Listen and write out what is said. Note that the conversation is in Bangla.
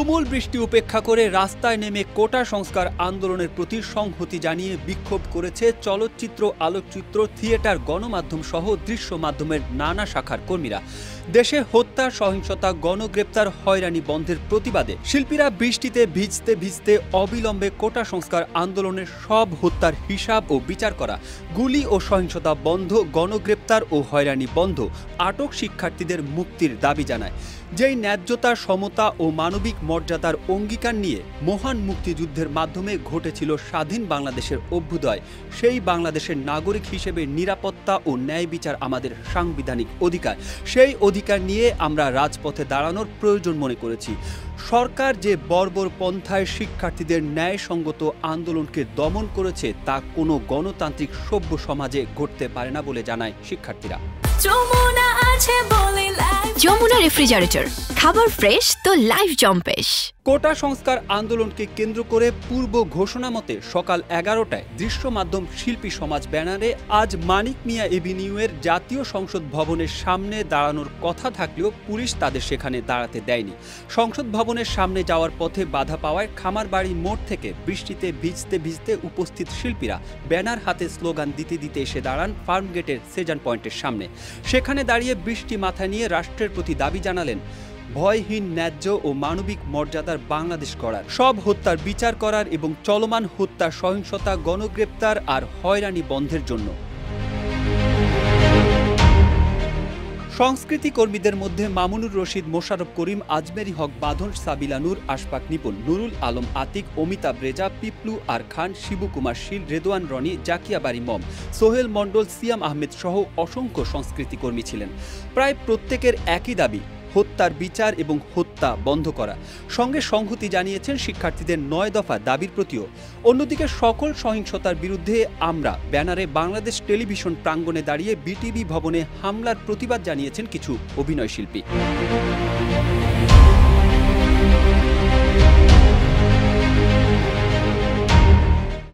তুমুল বৃষ্টি উপেক্ষা করে রাস্তায় নেমে কোটা সংস্কার আন্দোলনের প্রতি সংহতি জানিয়ে বিক্ষোভ করেছে চলচ্চিত্র, আলোকচিত্র, থিয়েটার, গণমাধ্যম সহ দৃশ্য মাধ্যমের নানা শাখার কর্মীরা। দেশে হত্যা, সহিংসতা, গণগ্রেপ্তার, হয়রানি বন্ধের প্রতিবাদে শিল্পীরা বৃষ্টিতে ভিজতে ভিজতে অবিলম্বে কোটা সংস্কার আন্দোলনের সব হত্যার হিসাব ও বিচার করা, গুলি ও সহিংসতা বন্ধ, গণগ্রেপ্তার ও হয়রানি বন্ধ, আটক শিক্ষার্থীদের মুক্তির দাবি জানায়। যেই ন্যায্যতা, সমতা ও মানবিক মর্যাদার অঙ্গীকার নিয়ে মহান মুক্তিযুদ্ধের মাধ্যমে ঘটেছিল স্বাধীন বাংলাদেশের অভ্যুদয়, সেই বাংলাদেশের নাগরিক হিসেবে নিরাপত্তা ও ন্যায় বিচার আমাদের সাংবিধানিক অধিকার। সেই অধিকার নিয়ে আমরা রাজপথে দাঁড়ানোর প্রয়োজন মনে করেছি। সরকার যে বর্বর পন্থায় শিক্ষার্থীদের ন্যায়সঙ্গত আন্দোলনকে দমন করেছে তা কোনো গণতান্ত্রিক সভ্য সমাজে ঘটতে পারে না বলে জানায় শিক্ষার্থীরা। যমুনা রেফ্রিজারেটর, খাবার ফ্রেশ তো লাইফ জম্পেশ। কোটা সংস্কার আন্দোলনকে কেন্দ্র করে পূর্ব ঘোষণা মতে সকাল 11টায় দৃশ্য মাধ্যম শিল্পী সমাজ ব্যানারে আজ মানিক মিয়া এভিনিউয়ের জাতীয় সংসদ ভবনের সামনে দাঁড়ানোর কথা থাকলেও পুলিশ তাদের সেখানে দাঁড়াতে দেয়নি। সংসদ ভবনের সামনে যাওয়ার পথে বাধা পাওয়ায় খামারবাড়ি মোড় থেকে বৃষ্টিতে ভিজতে ভিজতে উপস্থিত শিল্পীরা ব্যানার হাতে স্লোগান দিতে দিতে এসে দাঁড়ান ফার্মগেটের সেজান পয়েন্টের সামনে। সেখানে দাঁড়িয়ে বৃষ্টি মাথায় নিয়ে রাষ্ট্রের প্রতি দাবি জানালেন ভয়হীন, ন্যায্য ও মানবিক মর্যাদার বাংলাদেশ গড়ার, সব হত্যার বিচার করার এবং চলমান হত্যা, সহিংসতা, গণগ্রেপ্তার আর হয়রানি বন্ধের জন্য। সংস্কৃতি কর্মীদের মধ্যে মামুনুর রশিদ, মোশাররফ করিম, আজমেরি হক বাঁধন, সাবিলা নূর, আশফাক নিপুণ, নুরুল আলম আতিক, অমিতাভ রেজা, পিপলু আর খান, শিবু কুমার শীল, রেদওয়ান রনি, জাকিয়া বারি মম, সোহেল মণ্ডল, সিয়াম আহমেদ সহ অসংখ্য সংস্কৃতি কর্মী ছিলেন। প্রায় প্রত্যেকের একই দাবি, হত্যার বিচার এবং হত্যা বন্ধ করা। সঙ্গে সংহতি জানিয়েছেন শিক্ষার্থীদের 9 দফা দাবির প্রতিও। অন্যদিকে সকল সহিংসতার বিরুদ্ধে আমরা ব্যানারে বাংলাদেশ টেলিভিশন প্রাঙ্গণে দাঁড়িয়ে বিটিভি ভবনে হামলার প্রতিবাদ জানিয়েছেন কিছু অভিনয় শিল্পী।